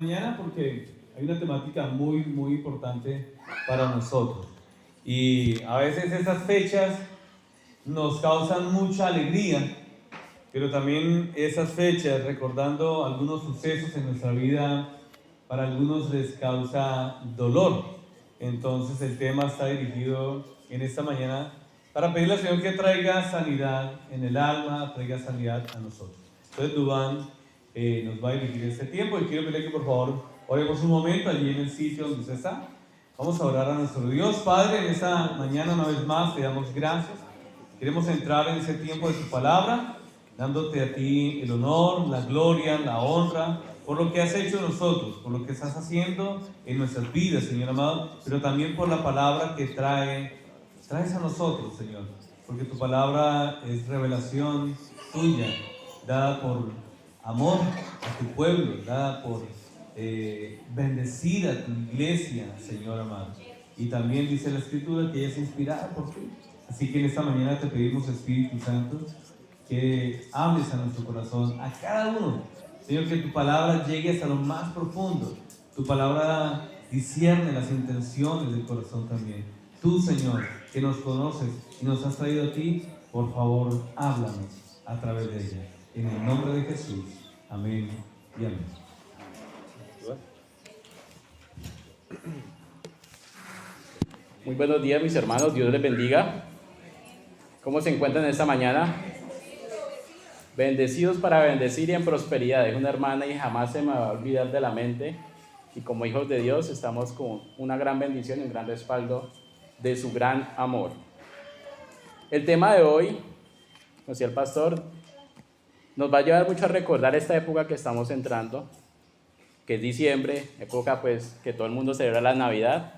Mañana porque hay una temática muy, muy importante para nosotros. Y a veces esas fechas nos causan mucha alegría, pero también esas fechas, recordando algunos sucesos en nuestra vida, para algunos les causa dolor. Entonces el tema está dirigido en esta mañana para pedirle al Señor que traiga sanidad en el alma, traiga sanidad a nosotros. Entonces Dubán nos va a dirigir este tiempo y quiero pedirle que por favor oremos un momento allí en el sitio donde usted está. Vamos a orar a nuestro Dios. Padre, en esta mañana una vez más te damos gracias. Queremos entrar en ese tiempo de tu palabra, dándote a ti el honor, la gloria, la honra, por lo que has hecho en nosotros, por lo que estás haciendo en nuestras vidas, Señor amado, pero también por la palabra que traes a nosotros, Señor, porque tu palabra es revelación tuya, dada por amor a tu pueblo, dada por bendecir a tu iglesia, Señor amado. Y también dice la Escritura que ella es inspirada por ti. Así que en esta mañana te pedimos, Espíritu Santo, que hables a nuestro corazón, a cada uno. Señor, que tu palabra llegue hasta lo más profundo. Tu palabra discierne las intenciones del corazón también. Tú, Señor, que nos conoces y nos has traído a ti, por favor, háblanos a través de ella. En el nombre de Jesús. Amén y amén. Muy buenos días, mis hermanos, Dios les bendiga. ¿Cómo se encuentran esta mañana? Bendecidos para bendecir y en prosperidad. Es una hermana y jamás se me va a olvidar de la mente. Y como hijos de Dios estamos con una gran bendición y un gran respaldo de su gran amor. El tema de hoy, como decía el pastor, nos va a llevar mucho a recordar esta época que estamos entrando, que es diciembre, época pues que todo el mundo celebra la Navidad.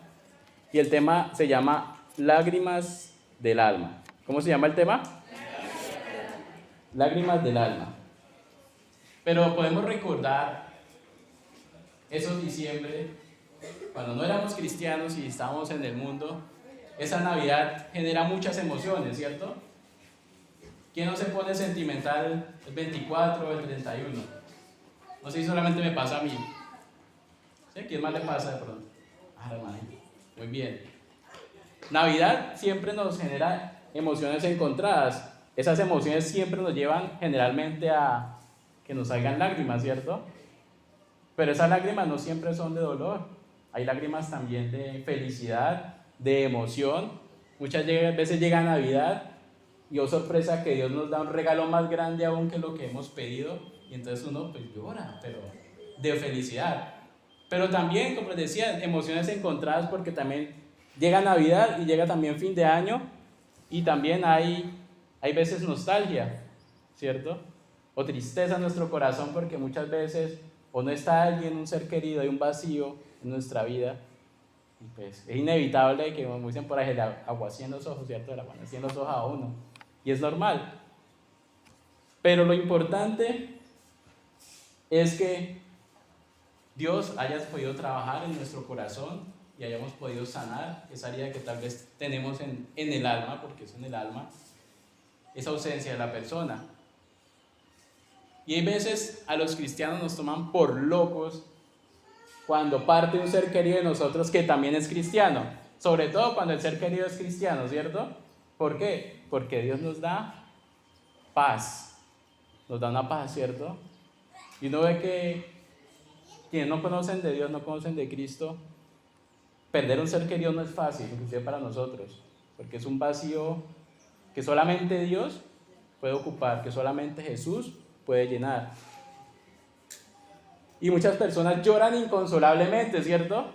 Y el tema se llama Lágrimas del Alma. ¿Cómo se llama el tema? Lágrimas del Alma. Pero podemos recordar esos diciembre, cuando no éramos cristianos y estábamos en el mundo. Esa Navidad genera muchas emociones, ¿cierto? ¿Quién no se pone sentimental el 24 o el 31? No sé si solamente me pasa a mí. ¿Sí? ¿Quién más le pasa de pronto? Hermanito. Muy bien. Navidad siempre nos genera emociones encontradas. Esas emociones siempre nos llevan generalmente a que nos salgan lágrimas, ¿cierto? Pero esas lágrimas no siempre son de dolor. Hay lágrimas también de felicidad, de emoción. Muchas veces llega Navidad y oh sorpresa que Dios nos da un regalo más grande aún que lo que hemos pedido. Y entonces uno pues llora, pero de felicidad. Pero también, como les decía, emociones encontradas porque también llega Navidad y llega también fin de año y también hay veces nostalgia, ¿cierto? O tristeza en nuestro corazón porque muchas veces o no está alguien, un ser querido, hay un vacío en nuestra vida y pues es inevitable que, como dicen por ahí, el agua así en los ojos, ¿cierto? El agua así en los ojos a uno y es normal. Pero lo importante es que Dios haya podido trabajar en nuestro corazón y hayamos podido sanar esa herida que tal vez tenemos en el alma, porque es en el alma, esa ausencia de la persona. Y hay veces a los cristianos nos toman por locos cuando parte un ser querido de nosotros que también es cristiano, sobre todo cuando el ser querido es cristiano, ¿cierto? ¿Por qué? Porque Dios nos da paz, nos da una paz, ¿cierto? Y uno ve que quienes no conocen de Dios, no conocen de Cristo, perder un ser querido no es fácil, inclusive para nosotros, porque es un vacío que solamente Dios puede ocupar, que solamente Jesús puede llenar. Y muchas personas lloran inconsolablemente, ¿cierto?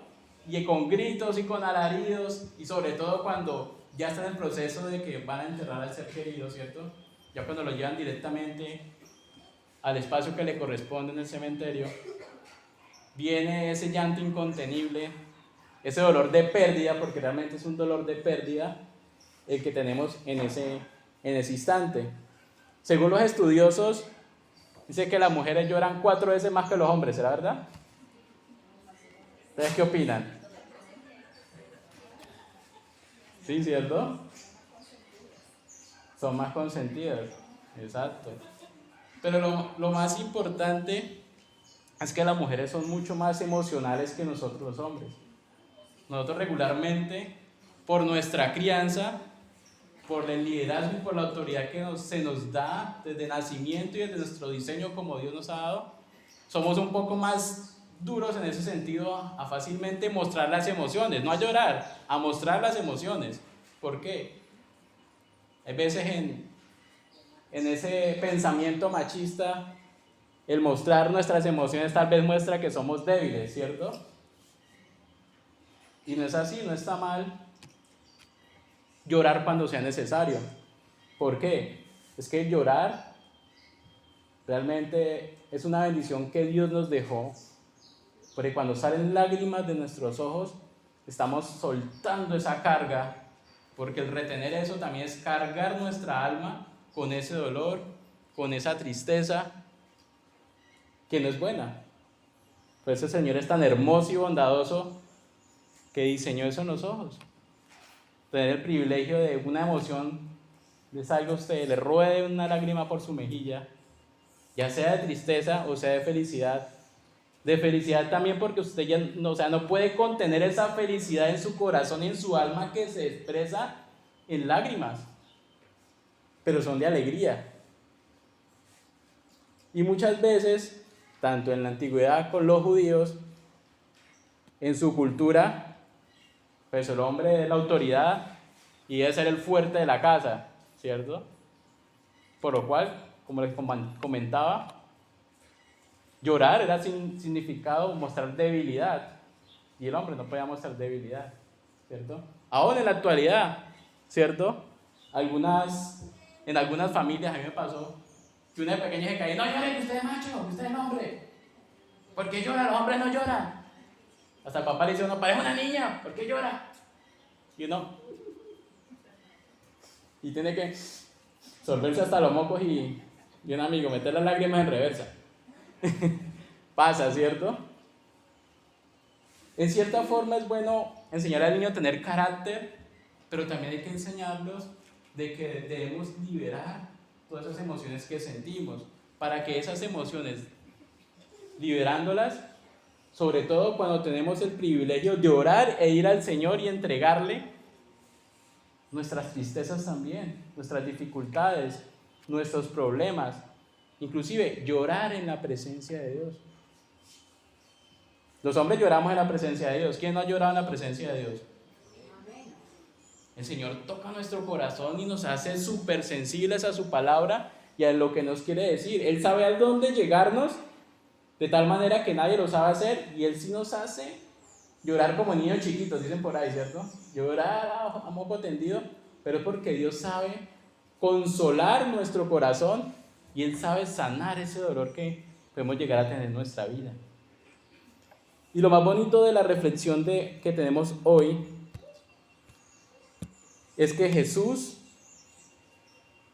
Y con gritos y con alaridos, y sobre todo cuando ya están en el proceso de que van a enterrar al ser querido, ¿cierto? Ya cuando lo llevan directamente al espacio que le corresponde en el cementerio, viene ese llanto incontenible, ese dolor de pérdida, porque realmente es un dolor de pérdida el que tenemos en ese instante. Según los estudiosos, dice que las mujeres lloran 4 veces más que los hombres, ¿será verdad? ¿Ustedes qué opinan? Sí, ¿cierto? Son más consentidas, exacto. Pero lo más importante es que las mujeres son mucho más emocionales que nosotros los hombres. Nosotros regularmente, por nuestra crianza, por el liderazgo y por la autoridad que se nos da desde nacimiento y desde nuestro diseño como Dios nos ha dado, somos un poco más duros en ese sentido a fácilmente mostrar las emociones, no a llorar, a mostrar las emociones. ¿Por qué? Hay veces en ese pensamiento machista, el mostrar nuestras emociones tal vez muestra que somos débiles, ¿cierto? Y no es así, no está mal llorar cuando sea necesario. ¿Por qué? Es que llorar realmente es una bendición que Dios nos dejó, porque cuando salen lágrimas de nuestros ojos, estamos soltando esa carga, porque el retener eso también es cargar nuestra alma con ese dolor, con esa tristeza, que no es buena. Por eso el Señor es tan hermoso y bondadoso que diseñó eso en los ojos. Tener el privilegio de una emoción, le salga a usted, le ruede una lágrima por su mejilla, ya sea de tristeza o sea de felicidad. De felicidad también porque usted ya no puede contener esa felicidad en su corazón y en su alma que se expresa en lágrimas, pero son de alegría. Y muchas veces, tanto en la antigüedad con los judíos, en su cultura, pues el hombre es la autoridad y debe ser el fuerte de la casa, ¿cierto? Por lo cual, como les comentaba, llorar era significado mostrar debilidad, y el hombre no podía mostrar debilidad, ¿cierto? Aún en la actualidad, ¿cierto? En algunas familias, a mí me pasó que una pequeña se caía, no llore, que usted es macho, que usted es hombre. ¿Por qué llora? Los hombres no lloran. Hasta el papá le dice a uno, parece una niña, ¿por qué llora? Y uno, y tiene que sorberse hasta los mocos y un amigo, meter las lágrimas en reversa. Pasa, ¿cierto? En cierta forma es bueno enseñar al niño a tener carácter, pero también hay que enseñarlos de que debemos liberar todas esas emociones que sentimos, para que esas emociones, liberándolas, sobre todo cuando tenemos el privilegio de orar e ir al Señor y entregarle nuestras tristezas también, nuestras dificultades, nuestros problemas, inclusive llorar en la presencia de Dios. Los hombres lloramos en la presencia de Dios. ¿Quién no ha llorado en la presencia de Dios? El Señor toca nuestro corazón y nos hace súper sensibles a su palabra y a lo que nos quiere decir. Él sabe a dónde llegarnos de tal manera que nadie lo sabe hacer, y Él sí nos hace llorar como niños chiquitos, dicen por ahí, ¿cierto? Llorar a moco tendido, pero es porque Dios sabe consolar nuestro corazón y Él sabe sanar ese dolor que podemos llegar a tener en nuestra vida. Y lo más bonito de la reflexión que tenemos hoy es que Jesús,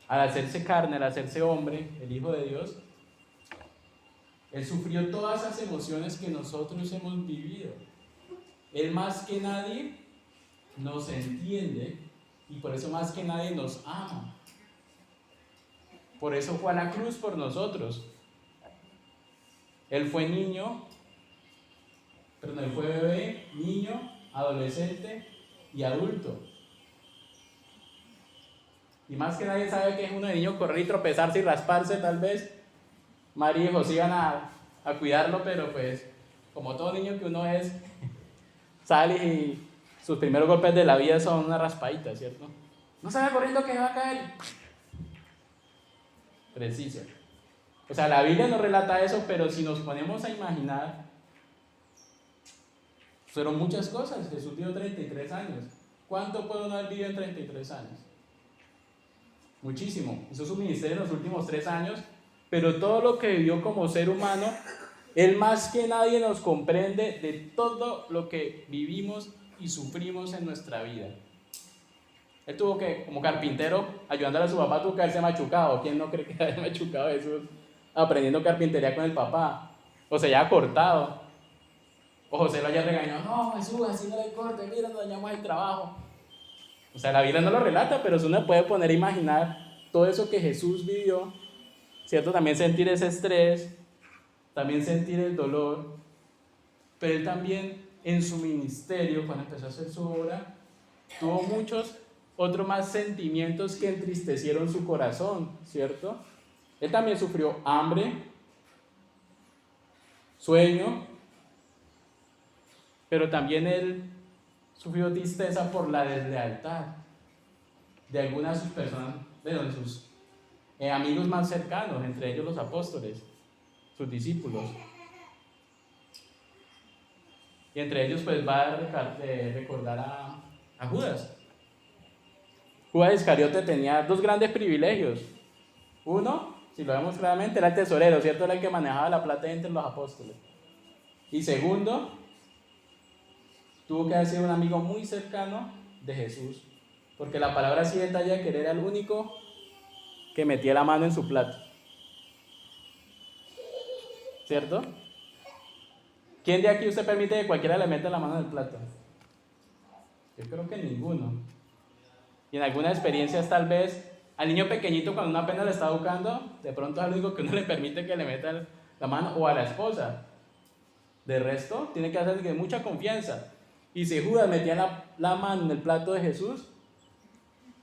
al hacerse carne, al hacerse hombre, el Hijo de Dios, Él sufrió todas esas emociones que nosotros hemos vivido. Él más que nadie nos entiende y por eso más que nadie nos ama. Por eso fue a la cruz por nosotros. Él fue niño, perdón, él fue bebé, niño, adolescente y adulto. Y más que nadie sabe que es uno de niño correr y tropezarse y rasparse, tal vez. María y José iban a cuidarlo, pero pues, como todo niño que uno es, sale y sus primeros golpes de la vida son una raspadita, ¿cierto? No salga corriendo que va a caer. Preciso. O sea, la Biblia no relata eso, pero si nos ponemos a imaginar, fueron muchas cosas. Jesús vivió 33 años. ¿Cuánto puede uno haber vivido en 33 años? Muchísimo. Hizo su ministerio en los últimos 3 años, pero todo lo que vivió como ser humano, Él más que nadie nos comprende de todo lo que vivimos y sufrimos en nuestra vida. Él tuvo que, como carpintero, ayudándole a su papá, tuvo que haberse machucado. ¿Quién no cree que haya machucado Jesús aprendiendo carpintería con el papá? O se haya cortado. O José lo haya regañado. No, Jesús, así no le corte, mira, nos dañamos el trabajo. O sea, la Biblia no lo relata, pero uno puede poner a imaginar todo eso que Jesús vivió, ¿cierto? También sentir ese estrés, también sentir el dolor, pero él también en su ministerio, cuando empezó a hacer su obra, tuvo muchos otros más sentimientos que entristecieron su corazón, ¿cierto? Él también sufrió hambre, sueño, pero también él sufrió tristeza por la deslealtad de algunas de sus personas, bueno, de sus amigos más cercanos, entre ellos los apóstoles, sus discípulos. Y entre ellos pues va a recordar a Judas. Judas Iscariote tenía dos grandes privilegios. Uno, si lo vemos claramente, era el tesorero, ¿cierto? Era el que manejaba la plata entre los apóstoles. Y segundo, tuvo que haber sido un amigo muy cercano de Jesús, porque la palabra sí detalla que él era el único que metía la mano en su plato, ¿cierto? ¿Quién de aquí usted permite que cualquiera le meta la mano en el plato? Yo creo que ninguno. Y en algunas experiencias tal vez al niño pequeñito cuando uno apenas le está educando, de pronto es lo único que uno le permite que le meta la mano, o a la esposa. De resto, tiene que hacer de mucha confianza. Y si Judas metía la mano en el plato de Jesús,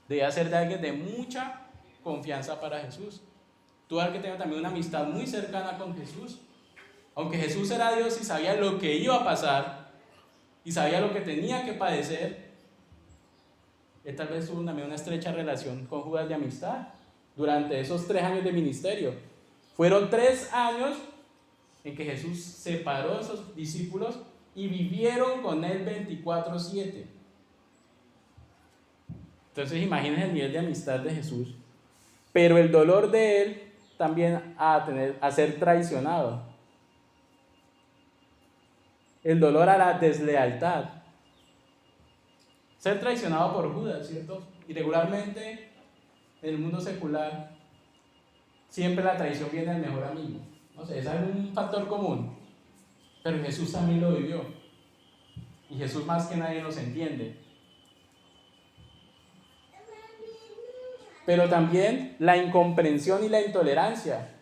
debía ser de alguien de mucha confianza para Jesús. Tuvo que tener también una amistad muy cercana con Jesús. Aunque Jesús era Dios y sabía lo que iba a pasar, y sabía lo que tenía que padecer, él tal vez tuvo también una estrecha relación con Judas de amistad durante esos 3 años de ministerio. Fueron 3 años en que Jesús separó a esos discípulos y vivieron con él 24/7. Entonces imagínense el nivel de amistad de Jesús. Pero el dolor de él también a ser traicionado. El dolor a la deslealtad. Ser traicionado por Judas, ¿cierto? Y regularmente en el mundo secular siempre la traición viene del mejor amigo. No sé, es un factor común. Pero Jesús también lo vivió. Y Jesús más que nadie nos entiende. Pero también la incomprensión y la intolerancia.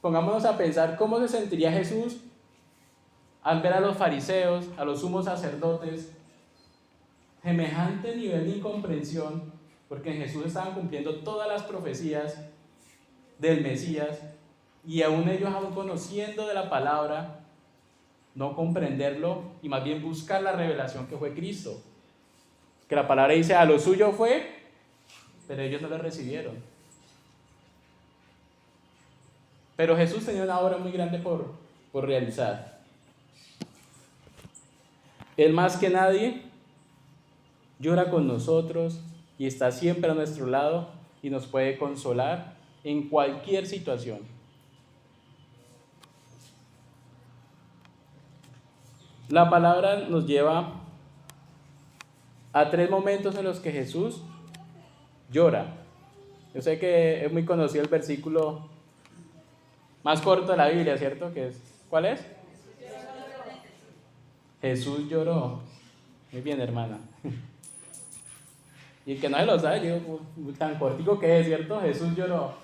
Pongámonos a pensar cómo se sentiría Jesús al ver a los fariseos, a los sumos sacerdotes, semejante nivel de incomprensión, porque en Jesús estaban cumpliendo todas las profecías del Mesías, y aún ellos, aún conociendo de la palabra, no comprenderlo y más bien buscar la revelación que fue Cristo. Que la palabra dice, a lo suyo fue, pero ellos no lo recibieron. Pero Jesús tenía una obra muy grande por realizar. Él más que nadie llora con nosotros y está siempre a nuestro lado y nos puede consolar en cualquier situación. La palabra nos lleva a 3 momentos en los que Jesús llora. Yo sé que es muy conocido el versículo más corto de la Biblia, ¿cierto? ¿Cuál es? Jesús lloró. Muy bien, hermana. Y el que no se lo sabe, digo, tan cortico que es, ¿cierto? Jesús lloró.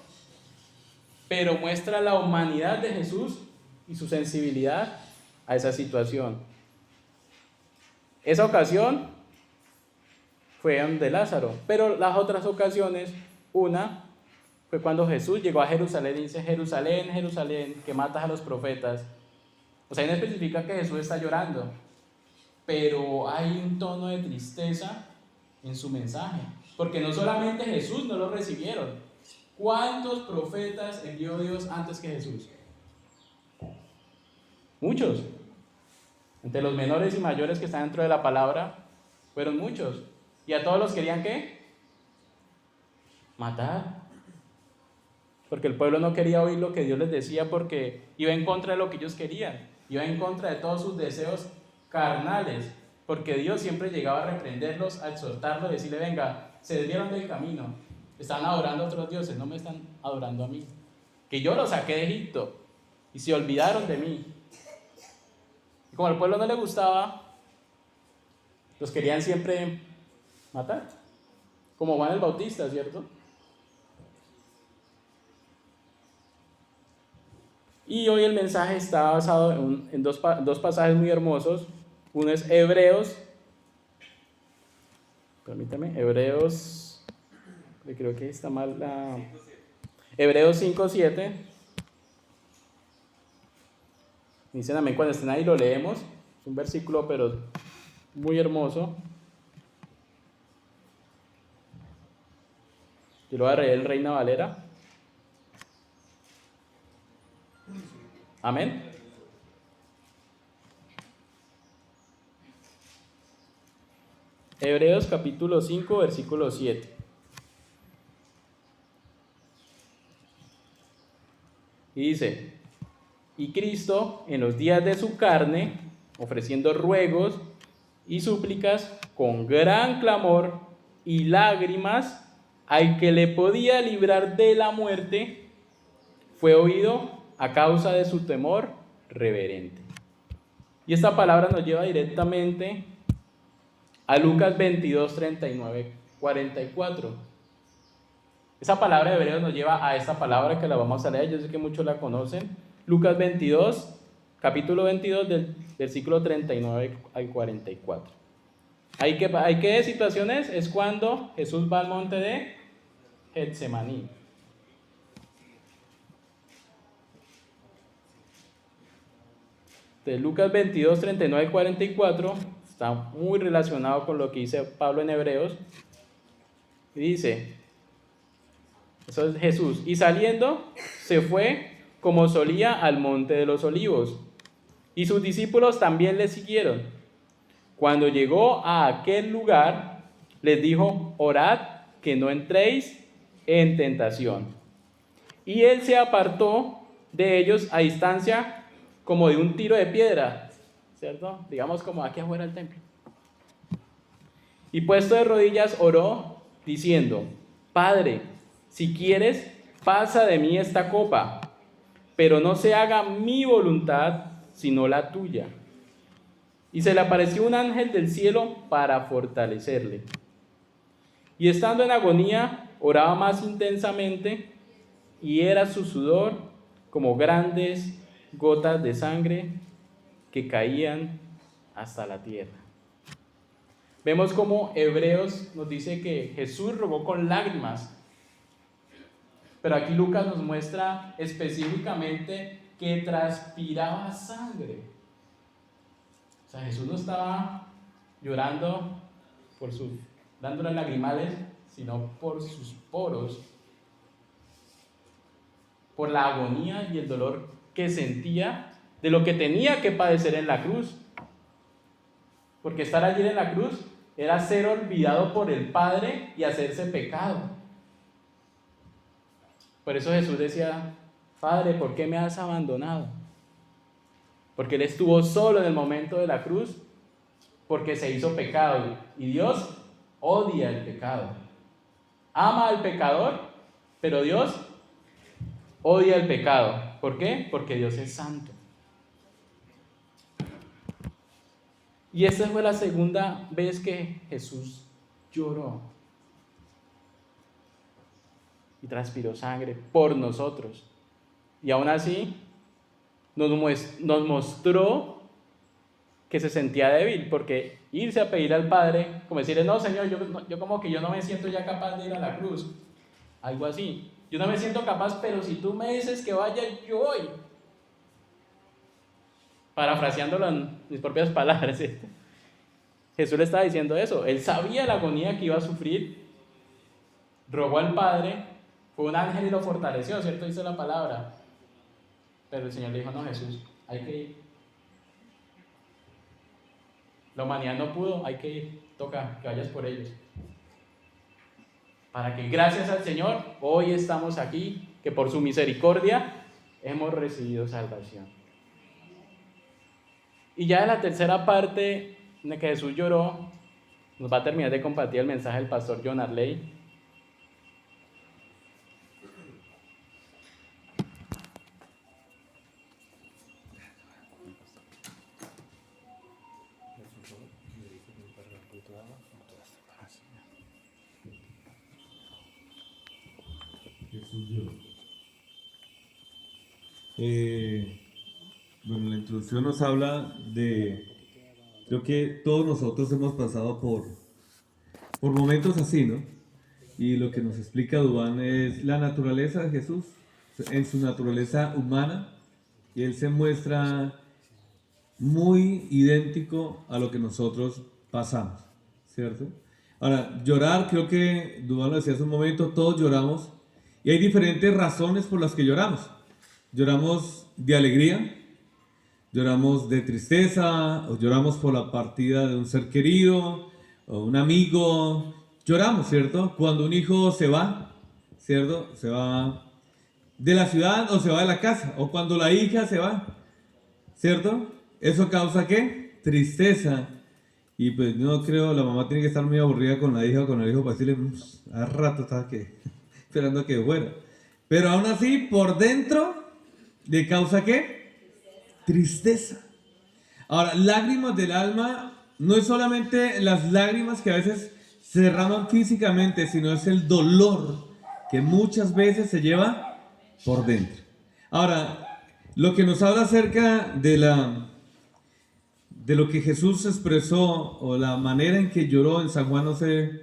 Pero muestra la humanidad de Jesús y su sensibilidad a esa situación. Esa ocasión fue donde Lázaro, pero las otras ocasiones, una fue cuando Jesús llegó a Jerusalén y dice, Jerusalén, Jerusalén, que matas a los profetas. O sea, ahí no especifica que Jesús está llorando, pero hay un tono de tristeza en su mensaje, porque no solamente Jesús no lo recibieron. ¿Cuántos profetas envió Dios antes que Jesús? Muchos. Entre los menores y mayores que están dentro de la palabra, fueron muchos. ¿Y a todos los querían qué? Matar. Porque el pueblo no quería oír lo que Dios les decía, porque iba en contra de lo que ellos querían. Iba en contra de todos sus deseos carnales. Porque Dios siempre llegaba a reprenderlos, a exhortarlos, a decirle, venga, se desviaron del camino. Están adorando a otros dioses, no me están adorando a mí. Que yo los saqué de Egipto y se olvidaron de mí. Y como al pueblo no le gustaba, los querían siempre matar. Como Juan el Bautista, ¿cierto? Y hoy el mensaje está basado en dos pasajes muy hermosos. Uno es Hebreos, permítame, Hebreos, creo que está mal Hebreos 5:7. Dicen amén cuando estén ahí, lo leemos. Es un versículo, pero muy hermoso. Yo lo voy a leer en Reina Valera. Amén. Hebreos capítulo 5, versículo 7. Y dice: y Cristo, en los días de su carne, ofreciendo ruegos y súplicas con gran clamor y lágrimas al que le podía librar de la muerte, fue oído a causa de su temor reverente. Y esta palabra nos lleva directamente a Lucas 22, 39, 44. Esa palabra de Hebreos nos lleva a esta palabra que la vamos a leer, yo sé que muchos la conocen. Lucas 22, capítulo 22, del versículo 39 al 44. ¿Hay qué situaciones? Es cuando Jesús va al monte de Getsemaní. De Lucas 22, 39 al 44, está muy relacionado con lo que dice Pablo en Hebreos. Y dice, eso es Jesús, y saliendo se fue como solía al monte de los olivos, y sus discípulos también le siguieron. Cuando llegó a aquel lugar, les dijo: orad que no entréis en tentación. Y él se apartó de ellos a distancia como de un tiro de piedra, ¿cierto? Digamos como aquí afuera del templo. Y puesto de rodillas oró diciendo: Padre, si quieres, pasa de mí esta copa, pero no se haga mi voluntad, sino la tuya. Y se le apareció un ángel del cielo para fortalecerle. Y estando en agonía, oraba más intensamente, y era su sudor como grandes gotas de sangre que caían hasta la tierra. Vemos como Hebreos nos dice que Jesús rogó con lágrimas, pero aquí Lucas nos muestra específicamente que transpiraba sangre. O sea, Jesús no estaba llorando dándole lagrimales, sino por sus poros, por la agonía y el dolor que sentía de lo que tenía que padecer en la cruz. Porque estar allí en la cruz era ser olvidado por el Padre y hacerse pecado. Por eso Jesús decía: Padre, ¿por qué me has abandonado? Porque Él estuvo solo en el momento de la cruz, porque se hizo pecado. Y Dios odia el pecado. Ama al pecador, pero Dios odia el pecado. ¿Por qué? Porque Dios es santo. Y esta fue la segunda vez que Jesús lloró y transpiró sangre por nosotros. Y aún así nos mostró que se sentía débil, porque irse a pedir al Padre, como decirle: no, Señor, yo como que yo no me siento ya capaz de ir a la cruz, algo así. Yo no me siento capaz, pero si tú me dices que vaya, yo voy. Parafraseándolo en mis propias palabras, ¿sí? Jesús le estaba diciendo eso. Él sabía la agonía que iba a sufrir, rogó al Padre, fue un ángel y lo fortaleció, ¿cierto? Dice la palabra. Pero el Señor le dijo: no, Jesús, hay que ir. La humanidad no pudo, hay que ir. Toca que vayas por ellos. Para que gracias al Señor hoy estamos aquí, que por su misericordia hemos recibido salvación. Y ya en la tercera parte en la que Jesús lloró, nos va a terminar de compartir el mensaje del pastor John Arley. Eh, bueno, la introducción nos habla de, creo que todos nosotros hemos pasado por momentos así, ¿no? Y lo que nos explica Duván es la naturaleza de Jesús, en su naturaleza humana, y él se muestra muy idéntico a lo que nosotros pasamos, ¿cierto? Ahora, llorar, creo que Duván lo decía hace un momento, todos lloramos, y hay diferentes razones por las que lloramos. Lloramos de alegría, lloramos de tristeza, o lloramos por la partida de un ser querido, o un amigo. Lloramos, ¿cierto? Cuando un hijo se va, ¿cierto? Se va de la ciudad o se va de la casa, o cuando la hija se va, ¿cierto? ¿Eso causa qué? Tristeza. Y pues no creo, la mamá tiene que estar muy aburrida con la hija o con el hijo para decirle, a rato estaba que, esperando a que fuera. Pero aún así, por dentro, ¿le causa qué? Tristeza. Ahora, lágrimas del alma no es solamente las lágrimas que a veces se derraman físicamente, sino es el dolor que muchas veces se lleva por dentro. Ahora, lo que nos habla acerca de lo que Jesús expresó o la manera en que lloró en San Juan 11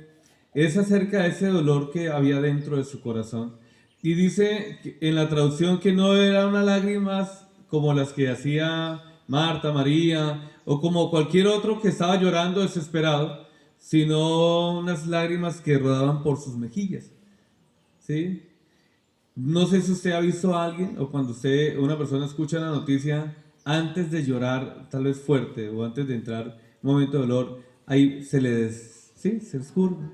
es acerca de ese dolor que había dentro de su corazón. Y dice en la traducción que no eran unas lágrimas como las que hacía Marta, María o como cualquier otro que estaba llorando desesperado, sino unas lágrimas que rodaban por sus mejillas. ¿Sí? No sé si usted ha visto a alguien o cuando una persona escucha la noticia antes de llorar, tal vez fuerte, o antes de entrar en un momento de dolor, ahí sí, se escurre,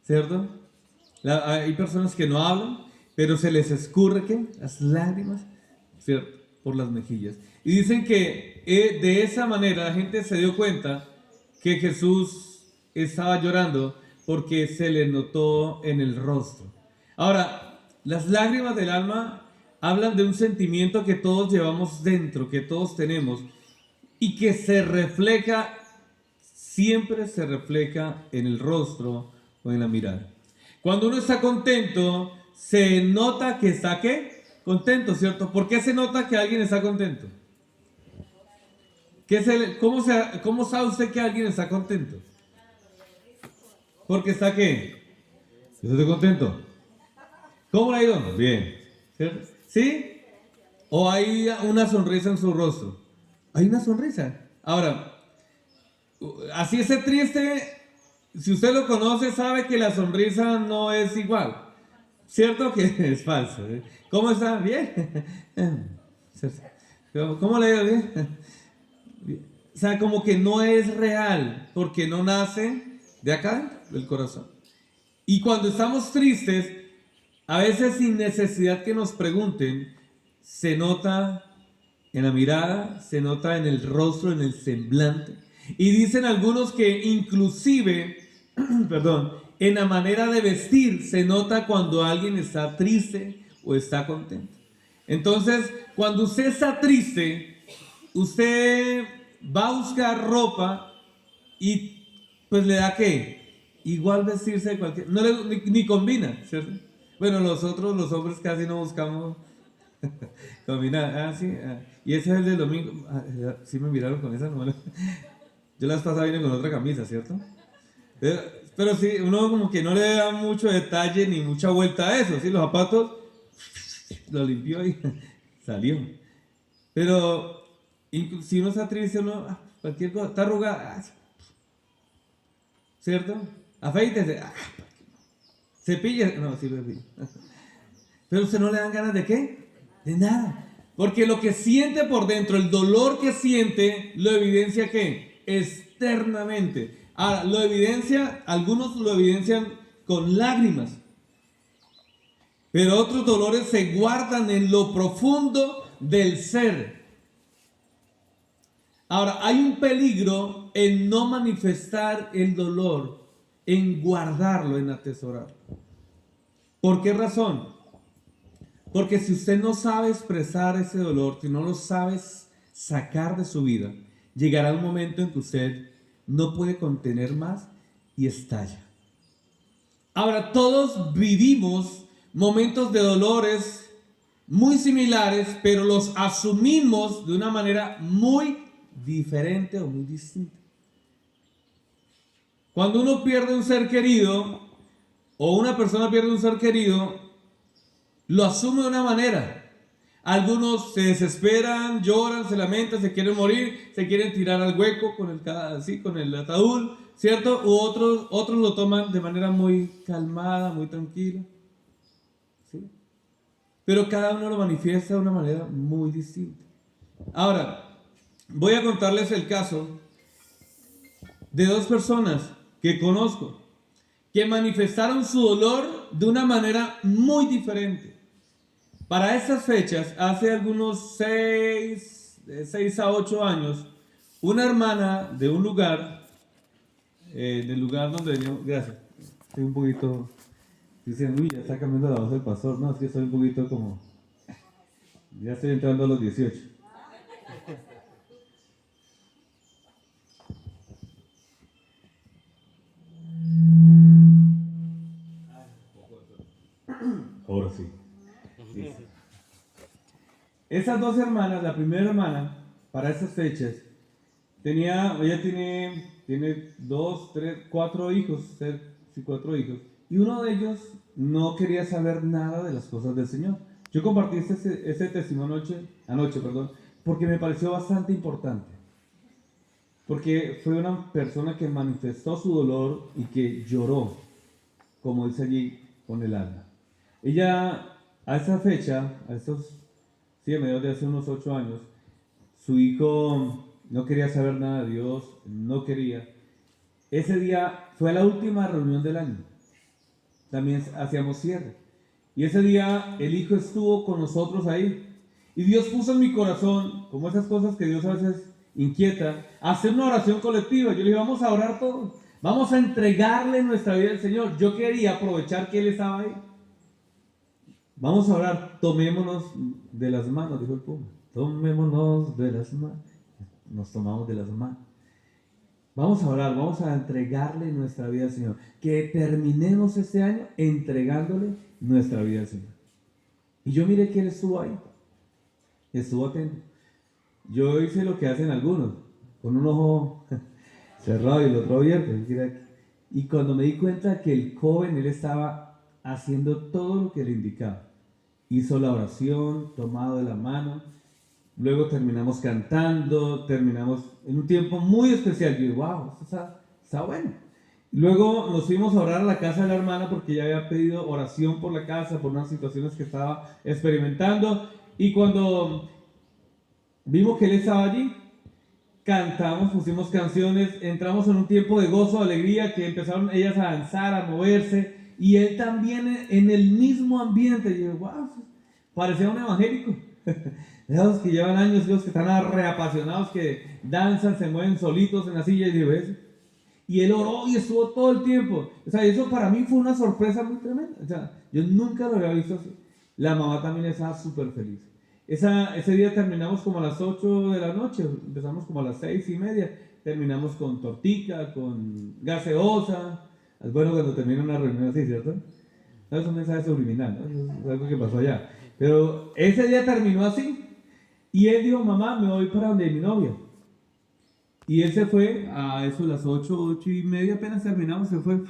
¿cierto? Hay personas que no hablan, pero se les escurre, ¿qué? Las lágrimas, ¿cierto? Por las mejillas. Y dicen que de esa manera la gente se dio cuenta que Jesús estaba llorando porque se le notó en el rostro. Ahora, las lágrimas del alma hablan de un sentimiento que todos llevamos dentro, que todos tenemos, y que se refleja, siempre se refleja en el rostro o en la mirada. Cuando uno está contento, se nota que está, ¿qué? Contento, ¿cierto? ¿Por qué se nota que alguien está contento? ¿Cómo sabe usted que alguien está contento? Porque está, ¿qué? Yo estoy contento. ¿Cómo le ha ido? Bien. ¿Cierto? ¿Sí? ¿O hay una sonrisa en su rostro? Hay una sonrisa. Ahora, así esté triste, si usted lo conoce, sabe que la sonrisa no es igual. ¿Cierto que es falso? ¿Cómo está? Bien. ¿Cómo le ha ido? Bien. O sea, como que no es real, porque no nace de acá, del corazón. Y cuando estamos tristes, a veces sin necesidad que nos pregunten, se nota en la mirada, se nota en el rostro, en el semblante. Y dicen algunos que inclusive, perdón, en la manera de vestir se nota cuando alguien está triste o está contento. Entonces, cuando usted está triste, usted va a buscar ropa y pues le da ¿qué? Igual vestirse de cualquier, no ni combina, ¿cierto? Bueno, los hombres casi no buscamos combinar. Ah, sí. Y ese es el del domingo. Sí me miraron con esa, no. Yo las pasaba vine con otra camisa, ¿cierto? Pero sí, uno como que no le da mucho detalle ni mucha vuelta a eso, ¿sí? Los zapatos lo limpió y salió. Pero si uno está triste, cualquier cosa, está arrugada, ¿cierto? Afeítese, cepille, no, sí, pero usted no le dan ganas de qué, de nada, porque lo que siente por dentro, el dolor que siente, lo evidencia ¿qué? Externamente. Ahora, algunos lo evidencian con lágrimas, pero otros dolores se guardan en lo profundo del ser. Ahora, hay un peligro en no manifestar el dolor, en guardarlo, en atesorarlo. ¿Por qué razón? Porque si usted no sabe expresar ese dolor, si no lo sabe sacar de su vida, llegará un momento en que usted no puede contener más y estalla. Ahora, todos vivimos momentos de dolores muy similares, pero los asumimos de una manera muy diferente o muy distinta. Cuando uno pierde un ser querido, o una persona pierde un ser querido, lo asume de una manera. Algunos se desesperan, lloran, se lamentan, se quieren morir, se quieren tirar al hueco con el ataúd, ¿cierto? U otros lo toman de manera muy calmada, muy tranquila, ¿sí? Pero cada uno lo manifiesta de una manera muy distinta. Ahora, voy a contarles el caso de dos personas que conozco que manifestaron su dolor de una manera muy diferente. Para estas fechas, hace algunos 6 a 8 años, una hermana de un lugar, del lugar donde venimos, gracias, estoy un poquito, dicen, uy, ya está cambiando la voz del pastor, no, es que estoy un poquito como, ya estoy entrando a los 18. Ahora sí. Esas dos hermanas, la primera hermana, para esas fechas, ella tiene 2, 3, 4 hijos, sí, 4 hijos, y uno de ellos no quería saber nada de las cosas del Señor. Yo compartí ese testimonio anoche, porque me pareció bastante importante, porque fue una persona que manifestó su dolor y que lloró, como dice allí, con el alma. Ella, a esa fecha, sí, a mediados de hace unos 8 años, su hijo no quería saber nada de Dios, no quería. Ese día fue la última reunión del año. También hacíamos cierre. Y ese día el hijo estuvo con nosotros ahí. Y Dios puso en mi corazón, como esas cosas que Dios a veces inquieta, hacer una oración colectiva. Yo le dije, vamos a orar todos. Vamos a entregarle nuestra vida al Señor. Yo quería aprovechar que Él estaba ahí. Vamos a orar, tomémonos de las manos, dijo el Puma. Tomémonos de las manos. Nos tomamos de las manos. Vamos a orar, vamos a entregarle nuestra vida al Señor. Que terminemos este año entregándole nuestra vida al Señor. Y yo miré que Él estuvo ahí. Estuvo atento. Yo hice lo que hacen algunos, con un ojo cerrado y el otro abierto. Y cuando me di cuenta que el joven, él estaba haciendo todo lo que le indicaba. Hizo la oración, tomado de la mano. Luego terminamos cantando, terminamos en un tiempo muy especial. Yo digo, wow, esto está bueno. Luego nos fuimos a orar a la casa de la hermana porque ella había pedido oración por la casa, por unas situaciones que estaba experimentando. Y cuando vimos que él estaba allí, cantamos, pusimos canciones, entramos en un tiempo de gozo, alegría, que empezaron ellas a danzar, a moverse. Y él también en el mismo ambiente. Y yo, wow, parecía un evangélico. Esos que llevan años, esos que están reapasionados, que danzan, se mueven solitos en la silla y ves. Y él oró y estuvo todo el tiempo. O sea, eso para mí fue una sorpresa muy tremenda. O sea, yo nunca lo había visto así. La mamá también estaba súper feliz. Ese día terminamos como a las 8 de la noche, empezamos como a las 6:30. Terminamos con tortica, con gaseosa. Es bueno cuando termina una reunión así, ¿cierto? No es un mensaje subliminal, ¿no? Es algo que pasó allá. Pero ese día terminó así. Y él dijo, mamá, me voy para donde mi novia. Y él se fue a eso las 8:30, apenas terminamos, se fue.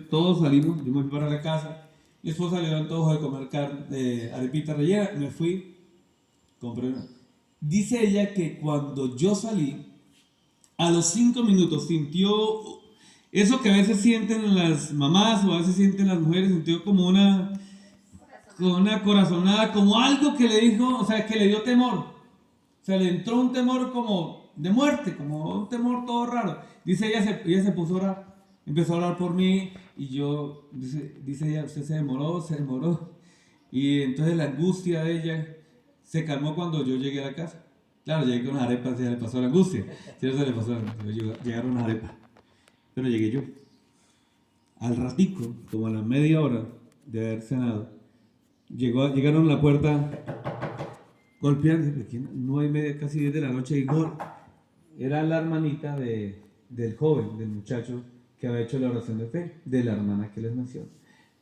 Todos salimos, yo me fui para la casa. Mi esposa le dio antojo de comer arepita rellena, me fui, compré una. Dice ella que cuando yo salí, a los 5 minutos sintió eso que a veces sienten las mamás o a veces sienten las mujeres, sintió como una corazonada, como algo que le dijo, o sea, que le dio temor. O sea, le entró un temor como de muerte, como un temor todo raro. Dice ella se puso a orar, empezó a orar por mí y yo, dice ella, usted se demoró. Y entonces la angustia de ella se calmó cuando yo llegué a la casa. Claro, llegué con unas arepas, se le pasó la angustia. Sí, se le pasó la angustia. Llegaron unas arepas. Pero llegué yo. Al ratico, como a la media hora de haber cenado, llegaron a la puerta golpeando, 9:30, casi 10 de la noche, y era la hermanita del joven, del muchacho que había hecho la oración de fe, de la hermana que les menciono.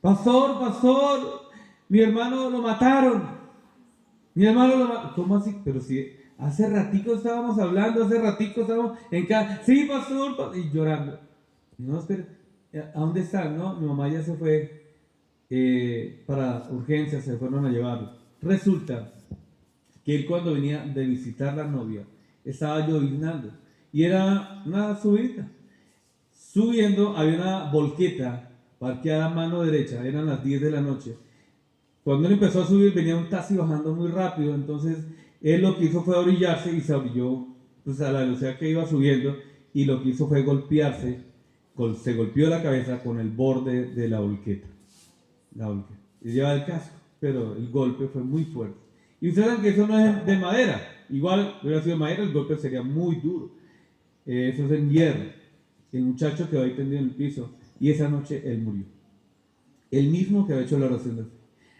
Pastor, mi hermano lo mataron. Mi hermano lo mataron. ¿Cómo así? Pero si hace ratico estábamos hablando, hace ratico estábamos en casa. Sí, pastor, y llorando. No, espera, ¿a dónde están? No, mi mamá ya se fue para urgencias, se fueron a llevarlo. Resulta que él cuando venía de visitar a la novia, estaba lloviznando. Y era una subida. Subiendo, había una volqueta parqueada a mano derecha, eran las 10 de la noche. Cuando él empezó a subir, venía un taxi bajando muy rápido, entonces él lo que hizo fue orillarse y se orilló pues, a la velocidad que iba subiendo, y lo que hizo fue golpearse, se golpeó la cabeza con el borde de la volqueta. Y lleva el casco, pero el golpe fue muy fuerte. Y ustedes saben que eso no es de madera, igual hubiera sido de madera, el golpe sería muy duro. Eso es en hierro. El muchacho quedó ahí tendido en el piso y esa noche él murió. El mismo que había hecho la oración de fe.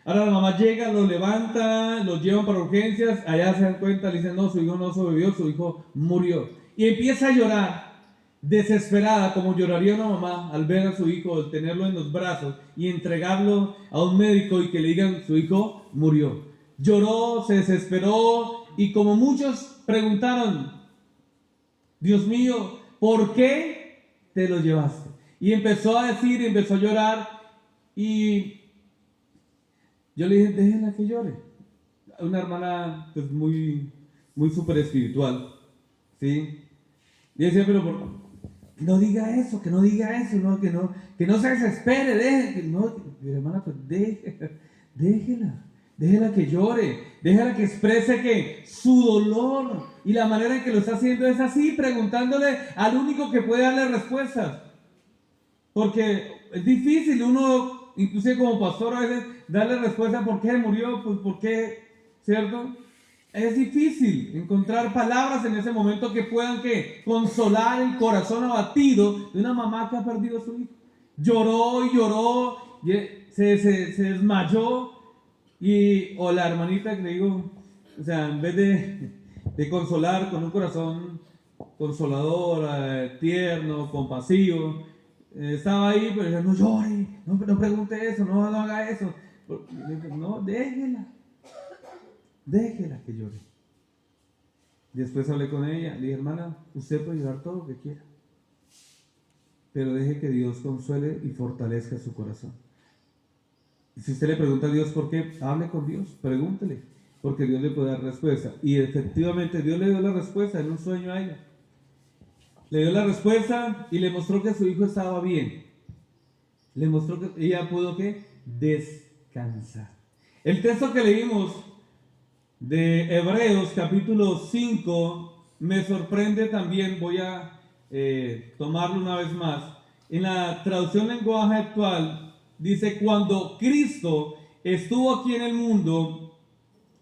Ahora la mamá llega, lo levanta, lo llevan para urgencias, allá se dan cuenta, le dicen, no, su hijo no sobrevivió, su hijo murió. Y empieza a llorar, desesperada, como lloraría una mamá al ver a su hijo, al tenerlo en los brazos y entregarlo a un médico y que le digan, su hijo murió. Lloró, se desesperó y como muchos preguntaron, Dios mío, ¿por qué te lo llevaste? Y empezó a decir, empezó a llorar y yo le dije, déjenla que llore. Una hermana pues muy súper espiritual, ¿sí? Y decía, pero no diga eso, que no diga eso, no, que no se desespere, hermana, pues déjela que llore, déjala que exprese que su dolor y la manera en que lo está haciendo es así, preguntándole al único que puede darle respuestas. Porque es difícil uno, inclusive como pastor, a veces darle respuesta por qué murió, pues por qué, ¿cierto? Es difícil encontrar palabras en ese momento que puedan consolar el corazón abatido de una mamá que ha perdido a su hijo. Lloró y lloró, se desmayó, o la hermanita que le digo, o sea, en vez de consolar con un corazón consolador, tierno, compasivo, estaba ahí, pero decía, no llore, no pregunte eso, no haga eso. No, déjela que llore. Después hablé con ella, le dije, hermana, usted puede llorar todo lo que quiera, pero deje que Dios consuele y fortalezca su corazón. Y si usted le pregunta a Dios por qué, hable con Dios, pregúntele, porque Dios le puede dar respuesta. Y efectivamente Dios le dio la respuesta en un sueño a ella. Le dio la respuesta y le mostró que su hijo estaba bien. Le mostró que ella pudo descansar. El texto que leímos de Hebreos capítulo 5 me sorprende también. Voy a tomarlo una vez más. En la traducción lenguaje actual dice, cuando Cristo estuvo aquí en el mundo,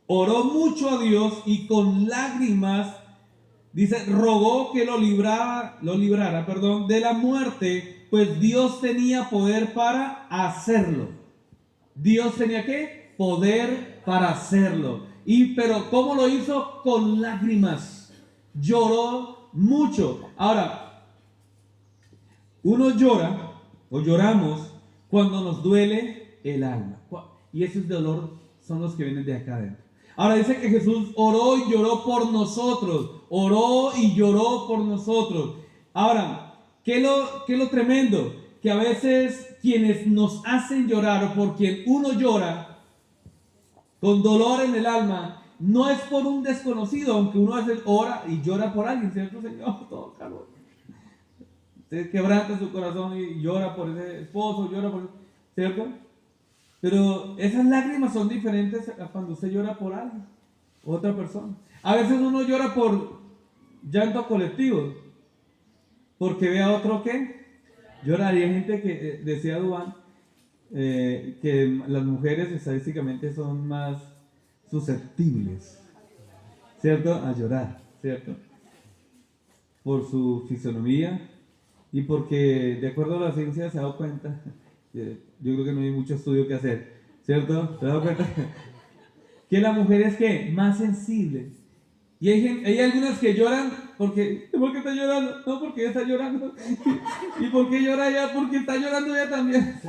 oró mucho a Dios y con lágrimas, dice, rogó que lo librara, de la muerte, pues Dios tenía poder para hacerlo. Dios tenía poder para hacerlo. Pero ¿cómo lo hizo? Con lágrimas. Lloró mucho. Ahora, uno llora o lloramos cuando nos duele el alma. Y ese dolor son los que vienen de acá adentro. Ahora dice que Jesús oró y lloró por nosotros. Oró y lloró por nosotros. Ahora, ¿qué es lo tremendo? Que a veces quienes nos hacen llorar o por quien uno llora con dolor en el alma, no es por un desconocido, aunque uno a veces ora y llora por alguien, ¿cierto, Señor? Todo calor. Usted quebranta su corazón y llora por ese esposo, llora por, ¿cierto? Pero esas lágrimas son diferentes a cuando usted llora por alguien, otra persona. A veces uno llora por llanto colectivo, porque ve a otro que llora. Y hay gente que, decía Duván, que las mujeres estadísticamente son más susceptibles, ¿cierto? A llorar, ¿cierto? Por su fisonomía y porque, de acuerdo a la ciencia, se ha dado cuenta, yo creo que no hay mucho estudio que hacer, ¿cierto? ¿Se ha dado cuenta? Que la mujer es más sensible. Y hay algunas que lloran porque, ¿por qué está llorando? No, porque ella está llorando. ¿Y por qué llora ella? Porque está llorando ella también.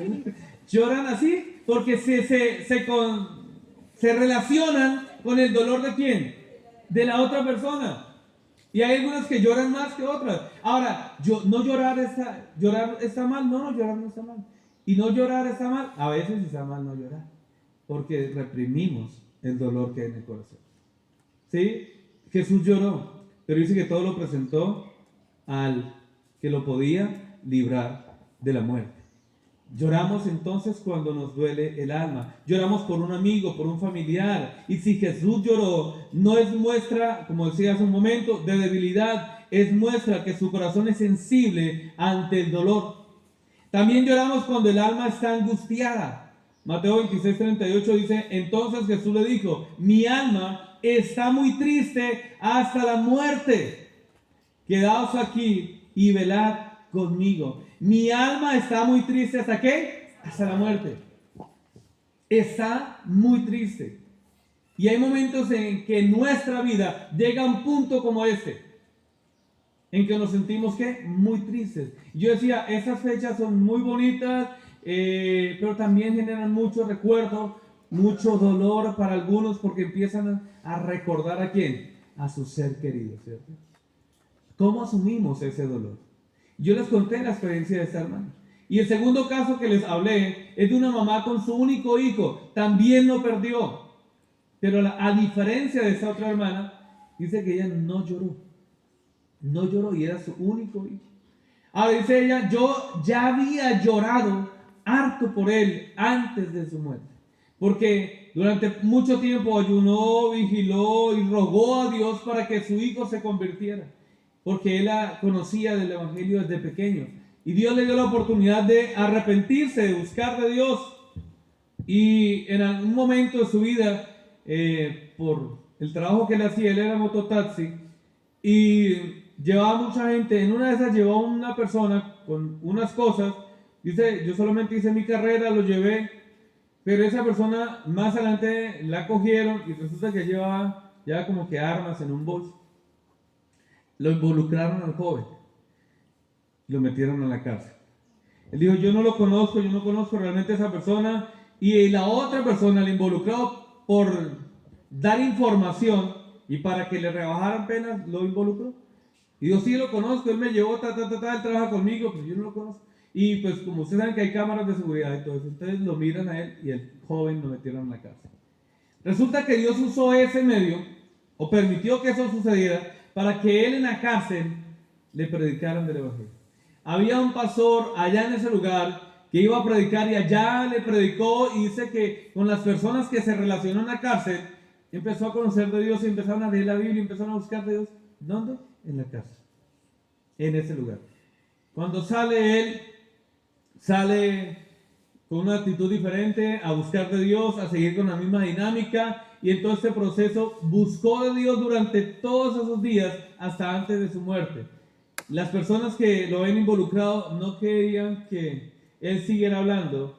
Lloran así porque se relacionan con el dolor de quién, de la otra persona. Y hay algunas que lloran más que otras. Ahora, no llorar está mal. No, llorar no está mal. Y no llorar está mal. A veces está mal no llorar. Porque reprimimos el dolor que hay en el corazón. ¿Sí? Jesús lloró. Pero dice que todo lo presentó al que lo podía librar de la muerte. Lloramos entonces cuando nos duele el alma. Lloramos por un amigo, por un familiar. Y si Jesús lloró, no es muestra, como decía hace un momento, de debilidad. Es muestra que su corazón es sensible ante el dolor. También lloramos cuando el alma está angustiada. Mateo 26:38 dice, entonces Jesús le dijo, mi alma está muy triste hasta la muerte. Quedaos aquí y velad conmigo. Mi alma está muy triste, ¿hasta qué? Hasta la muerte. Está muy triste. Y hay momentos en que nuestra vida llega a un punto como este, en que nos sentimos, ¿qué? Muy tristes. Yo decía, esas fechas son muy bonitas, pero también generan mucho recuerdo, mucho dolor para algunos, porque empiezan a recordar ¿a quién? A su ser querido, ¿cierto? ¿Cómo asumimos ese dolor? Yo les conté la experiencia de esta hermana. Y el segundo caso que les hablé es de una mamá con su único hijo. También lo perdió. Pero a diferencia de esa otra hermana, dice que ella no lloró. No lloró y era su único hijo. Ahora dice ella, yo ya había llorado harto por él antes de su muerte. Porque durante mucho tiempo ayunó, vigiló y rogó a Dios para que su hijo se convirtiera. Porque él la conocía del Evangelio desde pequeño. Y Dios le dio la oportunidad de arrepentirse, de buscar de Dios. Y en algún momento de su vida, por el trabajo que él hacía, él era mototaxi, y llevaba mucha gente. En una de esas llevó a una persona con unas cosas. Dice, yo solamente hice mi carrera, lo llevé. Pero esa persona más adelante la cogieron y resulta que llevaba ya como que armas en un bolso. Lo involucraron al joven, lo metieron a la cárcel. Él dijo, yo no conozco realmente a esa persona. Y la otra persona le involucró por dar información y para que le rebajaran penas, lo involucró. Y dijo, sí, lo conozco, él me llevó, él trabaja conmigo, pero yo no lo conozco. Y pues como ustedes saben que hay cámaras de seguridad y todo eso, entonces lo miran a él y el joven lo metieron a la cárcel. Resulta que Dios usó ese medio, o permitió que eso sucediera, para que él en la cárcel le predicaran del Evangelio. Había un pastor allá en ese lugar que iba a predicar y allá le predicó, y dice que con las personas que se relacionó en la cárcel empezó a conocer de Dios y empezaron a leer la Biblia y empezaron a buscar de Dios. ¿Dónde? En la cárcel, en ese lugar. Cuando sale él, sale con una actitud diferente a buscar de Dios, a seguir con la misma dinámica. Y en todo este proceso buscó de Dios durante todos esos días hasta antes de su muerte. Las personas que lo ven involucrado no querían que él siguiera hablando,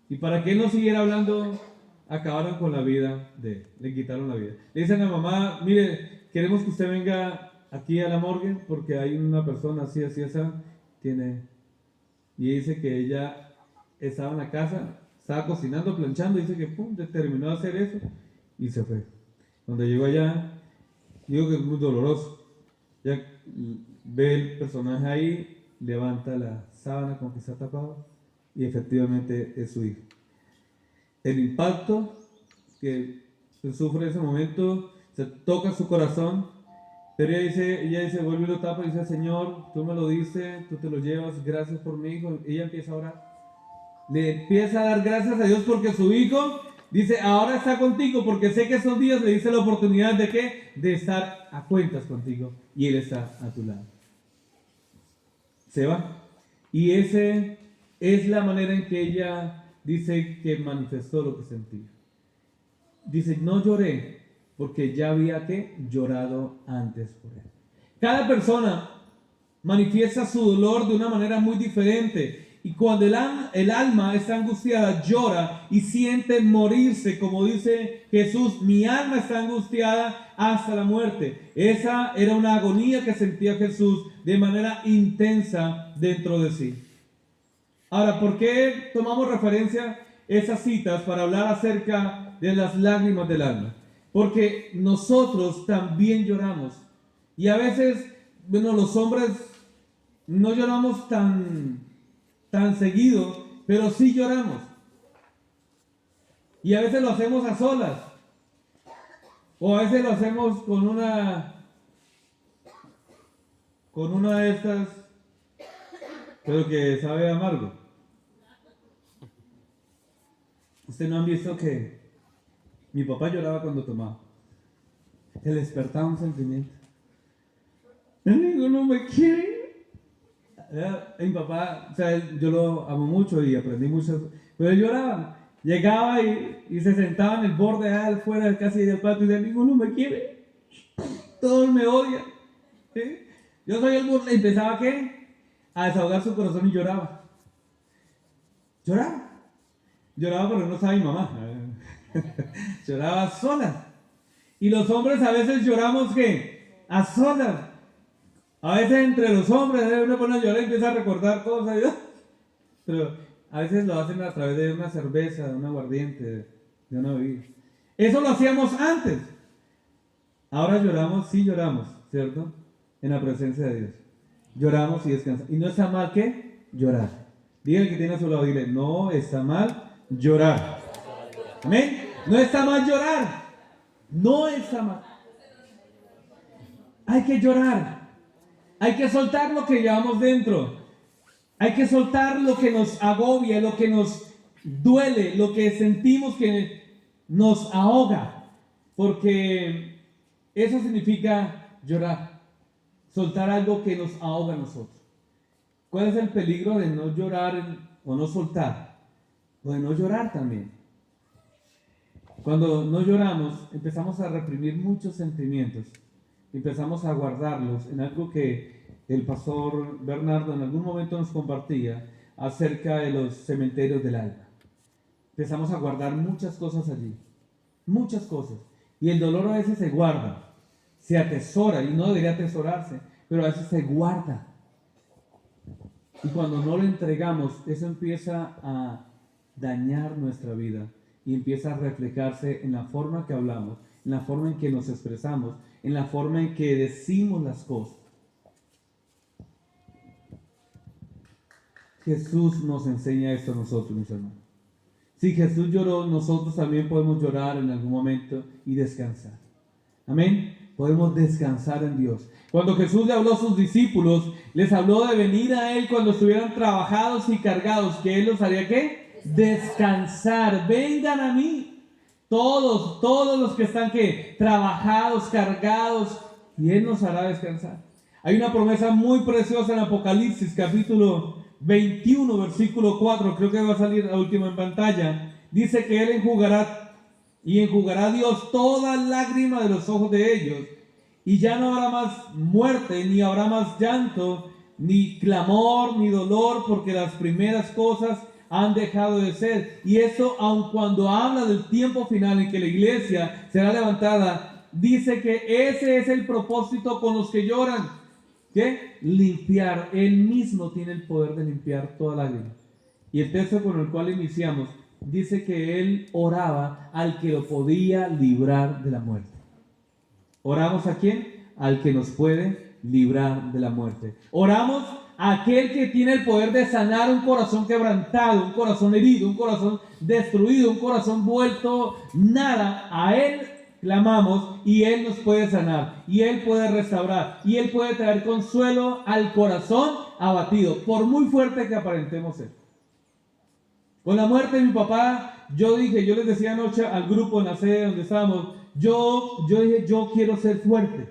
y para que él no siguiera hablando acabaron con la vida de él, le quitaron la vida. Le dicen a mamá, mire, queremos que usted venga aquí a la morgue porque hay una persona así, tiene... Y dice que ella estaba en la casa, estaba cocinando, planchando, y dice que pum, terminó de hacer eso y se fue. Cuando llegó allá, digo que es muy doloroso. Ya ve el personaje ahí, levanta la sábana con que está tapado y efectivamente es su hijo. El impacto que se sufre en ese momento se toca su corazón, pero ella dice, vuelve y lo tapa y dice, Señor, tú me lo dices, tú te lo llevas, gracias por mi hijo. Ella empieza a orar, le empieza a dar gracias a Dios porque su hijo, dice, ahora está contigo, porque sé que esos días le dice la oportunidad de ¿qué? De estar a cuentas contigo, y él está a tu lado. Se va. Y esa es la manera en que ella dice que manifestó lo que sentía. Dice, no lloré porque ya había que llorado antes por él. Cada persona manifiesta su dolor de una manera muy diferente. Y cuando el alma está angustiada, llora y siente morirse, como dice Jesús, mi alma está angustiada hasta la muerte. Esa era una agonía que sentía Jesús de manera intensa dentro de sí. Ahora, ¿por qué tomamos referencia esas citas para hablar acerca de las lágrimas del alma? Porque nosotros también lloramos. Y a veces, bueno, los hombres no lloramos tan seguido, pero sí lloramos. Y a veces lo hacemos a solas. O a veces lo hacemos con una de estas, pero que sabe amargo. Ustedes no han visto que mi papá lloraba cuando tomaba. Le despertaba un sentimiento. Ninguno me quiere. Mi papá, o sea, yo lo amo mucho y aprendí mucho, pero él lloraba. Llegaba y se sentaba en el borde afuera casi del patio y decía, ninguno me quiere. Todos me odian. ¿Sí? Yo soy el burla y empezaba ¿qué? A desahogar su corazón y lloraba. Lloraba porque no estaba mi mamá. Lloraba sola. Y los hombres a veces lloramos ¿qué? A solas. A veces entre los hombres uno pone a llorar y empieza a recordar cosas. Pero a veces lo hacen a través de una cerveza, de un aguardiente, de una bebida. Eso lo hacíamos antes. Ahora lloramos, sí lloramos, ¿cierto? En la presencia de Dios. Lloramos y descansamos. ¿Y no está mal qué? Llorar. Diga que tiene a su lado, dile, no está mal llorar. ¿Amén? No está mal llorar. No está mal. Hay que llorar. Hay que soltar lo que llevamos dentro. Hay que soltar lo que nos agobia, lo que nos duele, lo que sentimos que nos ahoga. Porque eso significa llorar. Soltar algo que nos ahoga a nosotros. ¿Cuál es el peligro de no llorar o no soltar? O de no llorar también. Cuando no lloramos, empezamos a reprimir muchos sentimientos. Empezamos a guardarlos en algo que el pastor Bernardo en algún momento nos compartía acerca de los cementerios del alma. Empezamos a guardar muchas cosas allí. Muchas cosas. Y el dolor a veces se guarda. Se atesora, y no debería atesorarse, pero a veces se guarda. Y cuando no lo entregamos, eso empieza a dañar nuestra vida y empieza a reflejarse en la forma que hablamos, en la forma en que nos expresamos, en la forma en que decimos las cosas. Jesús nos enseña esto a nosotros, mis hermanos. Si Jesús lloró, nosotros también podemos llorar en algún momento y descansar. Amén. Podemos descansar en Dios. Cuando Jesús le habló a sus discípulos, les habló de venir a Él cuando estuvieran trabajados y cargados, que Él los haría ¿qué? Descansar. Vengan a mí. Todos los que están ¿qué? Trabajados, cargados, y Él nos hará descansar. Hay una promesa muy preciosa en Apocalipsis, capítulo 21, versículo 4, creo que va a salir la última en pantalla. Dice que Él enjugará Dios toda lágrima de los ojos de ellos, y ya no habrá más muerte, ni habrá más llanto, ni clamor, ni dolor, porque las primeras cosas han dejado de ser. Y eso, aun cuando habla del tiempo final en que la iglesia será levantada, dice que ese es el propósito con los que lloran. ¿Qué? Limpiar. Él mismo tiene el poder de limpiar toda lágrima. Y el texto con el cual iniciamos dice que Él oraba al que lo podía librar de la muerte. ¿Oramos a quién? Al que nos puede librar de la muerte. Oramos a aquel que tiene el poder de sanar un corazón quebrantado, un corazón herido, un corazón destruido, un corazón vuelto nada. A Él clamamos y Él nos puede sanar, y Él puede restaurar, y Él puede traer consuelo al corazón abatido, por muy fuerte que aparentemos ser. Con la muerte de mi papá, yo les decía anoche al grupo en la sede donde estábamos, yo dije, yo quiero ser fuerte.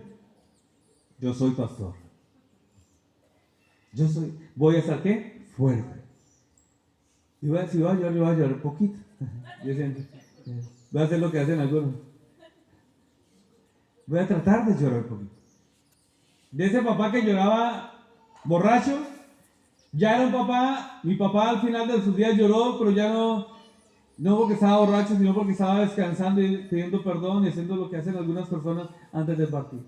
Yo soy pastor. Voy a estar ¿qué? Fuerte. Y si voy a llorar un poquito. Voy a hacer lo que hacen algunos. Voy a tratar de llorar un poquito. De ese papá que lloraba borracho, ya era un papá, mi papá al final de sus días lloró, pero ya no porque estaba borracho, sino porque estaba descansando y pidiendo perdón y haciendo lo que hacen algunas personas antes de partir.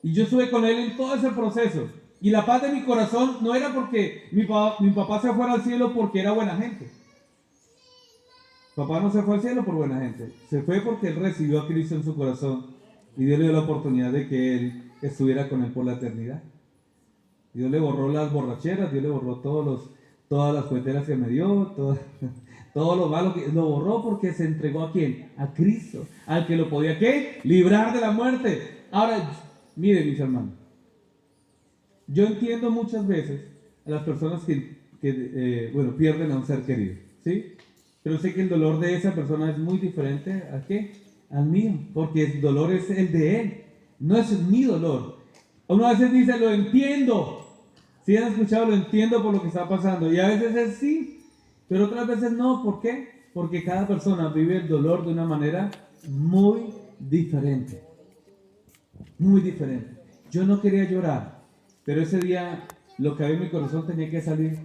Y yo estuve con él en todo ese proceso. Y la paz de mi corazón no era porque mi papá se fuera al cielo porque era buena gente. Papá no se fue al cielo por buena gente. Se fue porque él recibió a Cristo en su corazón. Y Dios le dio la oportunidad de que él estuviera con él por la eternidad. Dios le borró las borracheras, Dios le borró todas las cuenteras que me dio, todo lo malo que lo borró porque se entregó ¿a quién? A Cristo, al que lo podía ¿qué? Librar de la muerte. Ahora, miren mis hermanos, yo entiendo muchas veces a las personas que pierden a un ser querido, ¿sí? Pero sé que el dolor de esa persona es muy diferente ¿a qué? Al mío, porque el dolor es el de él, no es mi dolor. Uno a veces dice, lo entiendo. Si han escuchado, lo entiendo por lo que está pasando. Y a veces es sí, pero otras veces no. ¿Por qué? Porque cada persona vive el dolor de una manera muy diferente. Muy diferente. Yo no quería llorar, pero ese día lo que había en mi corazón tenía que salir.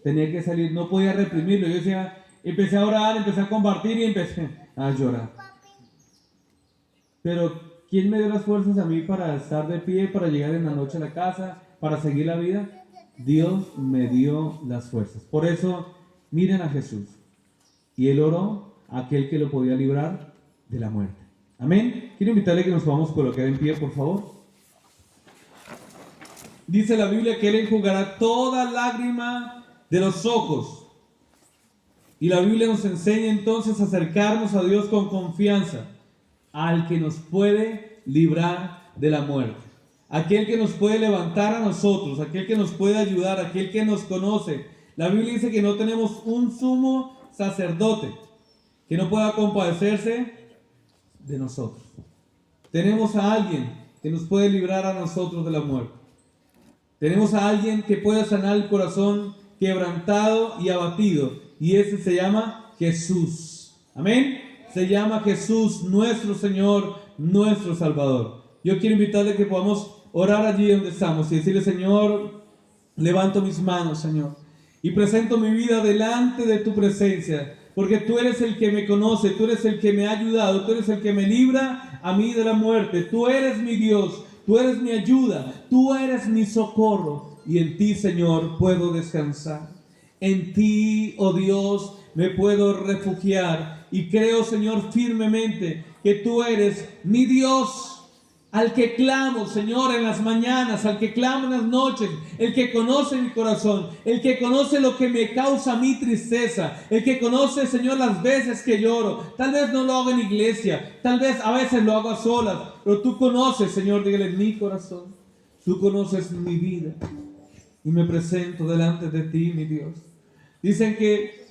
Tenía que salir, no podía reprimirlo. Yo decía, empecé a orar, empecé a compartir y empecé a llorar. Pero ¿quién me dio las fuerzas a mí para estar de pie, para llegar en la noche a la casa, para seguir la vida? Dios me dio las fuerzas. Por eso, miren a Jesús. Y Él oró a aquel que lo podía librar de la muerte. Amén. Quiero invitarle a que nos podamos colocar en pie, por favor. Dice la Biblia que Él enjugará toda lágrima de los ojos. Y la Biblia nos enseña entonces a acercarnos a Dios con confianza, al que nos puede librar de la muerte, aquel que nos puede levantar a nosotros, aquel que nos puede ayudar, aquel que nos conoce. La Biblia dice que no tenemos un sumo sacerdote que no pueda compadecerse de nosotros. Tenemos a alguien que nos puede librar a nosotros de la muerte. Tenemos a alguien que puede sanar el corazón quebrantado y abatido, y ese se llama Jesús. Amén. Se llama Jesús, nuestro Señor, nuestro Salvador. Yo quiero invitarle a que podamos orar allí donde estamos y decirle, Señor, levanto mis manos, Señor, y presento mi vida delante de tu presencia, porque tú eres el que me conoce, tú eres el que me ha ayudado, tú eres el que me libra a mí de la muerte. Tú eres mi Dios, tú eres mi ayuda, tú eres mi socorro, y en ti, Señor, puedo descansar. En ti, oh Dios, me puedo refugiar. Y creo, Señor, firmemente que tú eres mi Dios, al que clamo, Señor, en las mañanas, al que clamo en las noches, el que conoce mi corazón, el que conoce lo que me causa mi tristeza, el que conoce, Señor, las veces que lloro. Tal vez no lo hago en iglesia, tal vez a veces lo hago a solas, pero tú conoces, Señor, dígale, mi corazón. Tú conoces mi vida y me presento delante de ti, mi Dios. Dicen que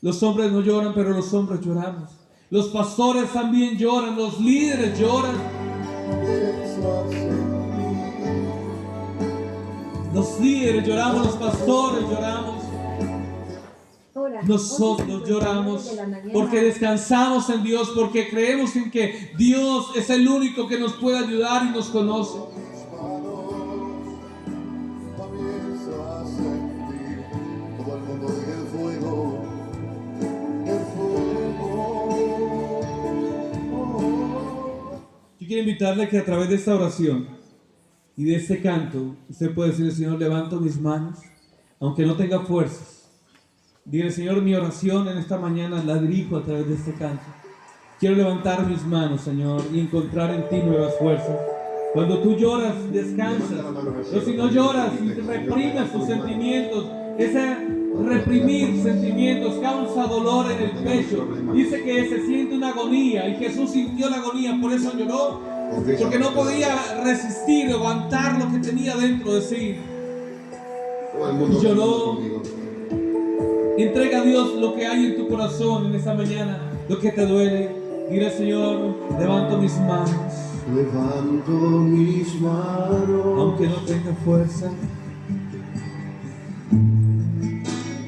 los hombres no lloran, pero los hombres lloramos. Los pastores también lloran, los líderes lloran. Los líderes lloramos, los pastores lloramos. Nosotros lloramos porque descansamos en Dios, porque creemos en que Dios es el único que nos puede ayudar y nos conoce. Yo quiero invitarle a que a través de esta oración y de este canto, usted puede decirle, Señor, levanto mis manos, aunque no tenga fuerzas. Dile, Señor, mi oración en esta mañana la dirijo a través de este canto. Quiero levantar mis manos, Señor, y encontrar en ti nuevas fuerzas. Cuando tú lloras, descansas. Pero si no lloras y reprimes tus sentimientos, ese reprimir sentimientos causa dolor en el pecho. Dice que se siente una agonía, y Jesús sintió la agonía, por eso lloró, porque no podía resistir, aguantar lo que tenía dentro de sí. Y lloró. Entrega a Dios lo que hay en tu corazón en esta mañana, lo que te duele. Dile, Señor, levanto mis manos. Levanto mis manos, Aunque no tenga fuerza,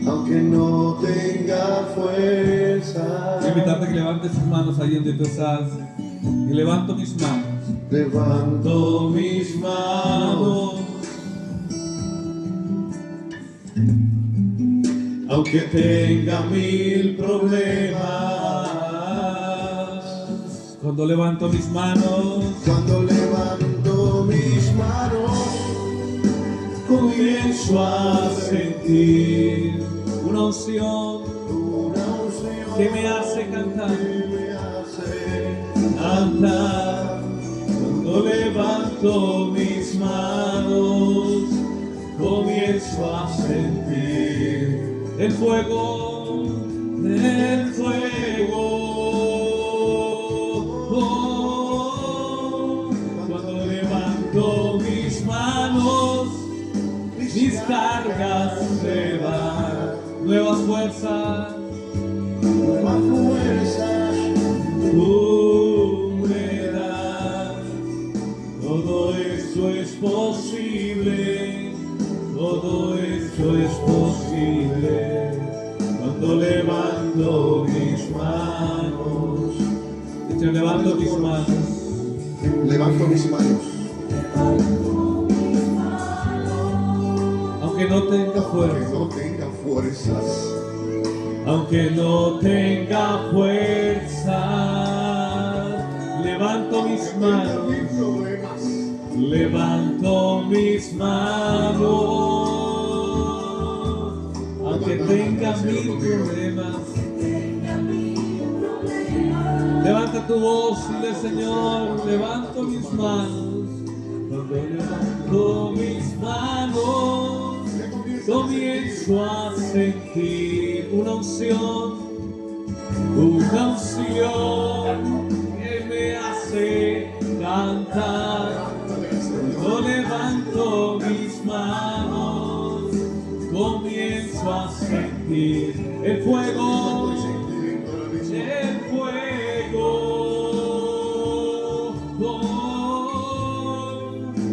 aunque no tenga fuerza. quiero invitarte a que levantes tus manos ahí donde tú estás. Y levanto mis manos. Levanto mis manos, aunque tenga 1000 problemas. Cuando levanto mis manos, Cuando levanto mis manos, comienzo a sentir una unción que me hace cantar, cuando levanto mis manos, comienzo a sentir el fuego, el fuego. Cuando levanto mis manos, mis cargas se van, nuevas fuerzas, tú me das. Todo esto es posible, todo esto es posible cuando levanto mis manos. Yo levanto mis manos. Levanto mis manos. Aunque no tenga fuerza, no tenga fuerzas, aunque no tenga fuerza, levanto mis manos, levanto mis manos, aunque tenga mil problemas. Levanta tu voz y dile: Señor, levanto mis manos. Cuando levanto mis manos, comienzo a sentir una unción que me hace cantar. Cuando levanto mis manos, comienzo a sentir el fuego, el fuego.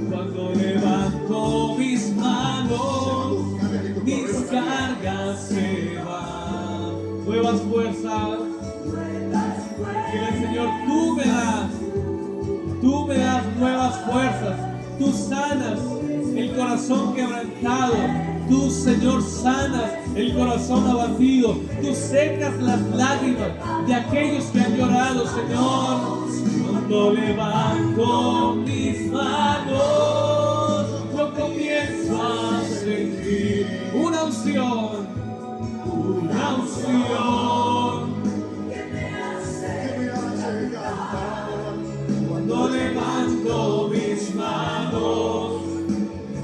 Cuando levanto mis manos, mis cargas se van, nuevas fuerzas. Dile: Señor, tú me das nuevas fuerzas. Tú sanas el corazón quebrantado. Tú, Señor, sanas el corazón abatido. Tú secas las lágrimas de aquellos que han llorado, Señor. Cuando levanto mis manos, yo comienzo a sentir una unción que me hace cantar. Cuando levanto mis manos,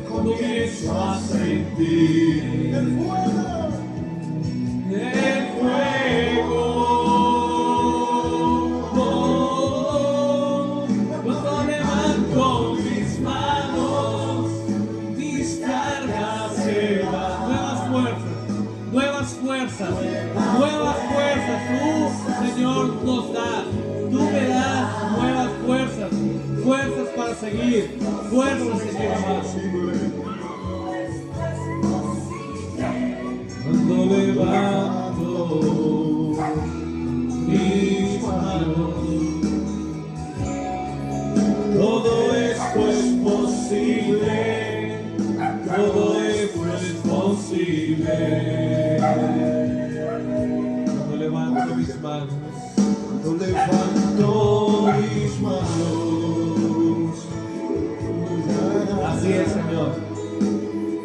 comienzo a sentir el fuego, el fuego. Cuando levanto mis manos, mis cargas se van. Nuevas fuerzas, nuevas fuerzas. Tú, Señor, nos das. Tú me das nuevas fuerzas, fuerzas para seguir, fuerzas, Señor amado. Cuando levanto mis manos, todo esto es posible, todo esto es posible. Cuando levanto mis manos, cuando levanto mis manos. Así es, Señor.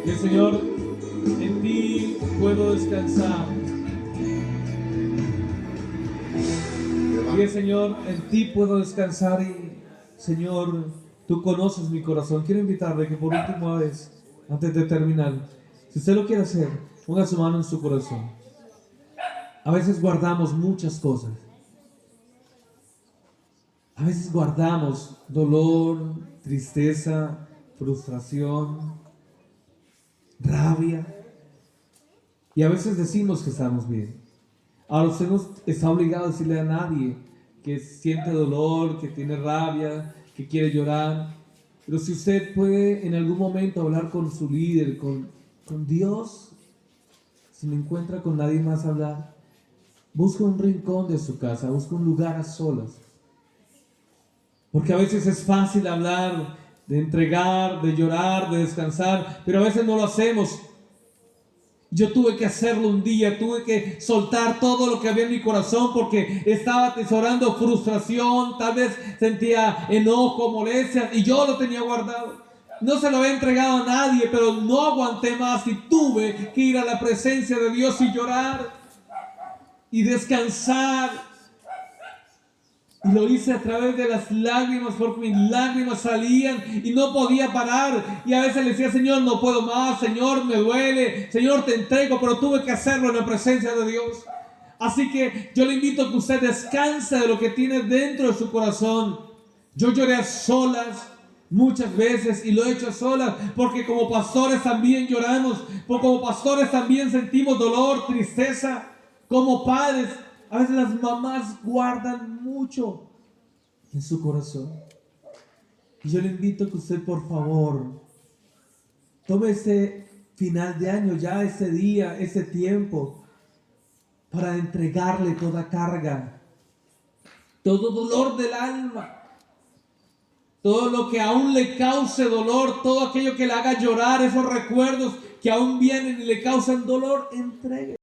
Y el Señor, en ti puedo descansar. Y el Señor, en ti puedo descansar. Y Señor, tú conoces mi corazón. Quiero invitarle que por última vez, antes de terminar, si usted lo quiere hacer, ponga su mano en su corazón. A veces guardamos muchas cosas. A veces guardamos dolor, tristeza, frustración, rabia. Y a veces decimos que estamos bien. Ahora usted no está obligado a decirle a nadie que siente dolor, que tiene rabia, que quiere llorar. Pero si usted puede en algún momento hablar con su líder, con Dios, si no encuentra con nadie más a hablar, busca un rincón de su casa, busca un lugar a solas. Porque a veces es fácil hablar, de entregar, de llorar, de descansar, pero a veces no lo hacemos. Yo tuve que hacerlo un día, tuve que soltar todo lo que había en mi corazón porque estaba atesorando frustración, tal vez sentía enojo, molestia y yo lo tenía guardado. No se lo he entregado a nadie, pero no aguanté más y tuve que ir a la presencia de Dios y llorar y descansar. Y lo hice a través de las lágrimas, porque mis lágrimas salían y no podía parar. Y a veces le decía, Señor, no puedo más, Señor, me duele, Señor, te entrego, pero tuve que hacerlo en la presencia de Dios. Así que yo le invito a que usted descanse de lo que tiene dentro de su corazón. Yo lloré a solas muchas veces y lo he hecho a solas, porque como pastores también lloramos, porque como pastores también sentimos dolor, tristeza. Como padres, a veces las mamás guardan mucho en su corazón. Y yo le invito a que usted, por favor, tome ese final de año, ya ese día, ese tiempo, para entregarle toda carga, todo dolor del alma, todo lo que aún le cause dolor, todo aquello que le haga llorar, esos recuerdos que aún vienen y le causan dolor, entregue.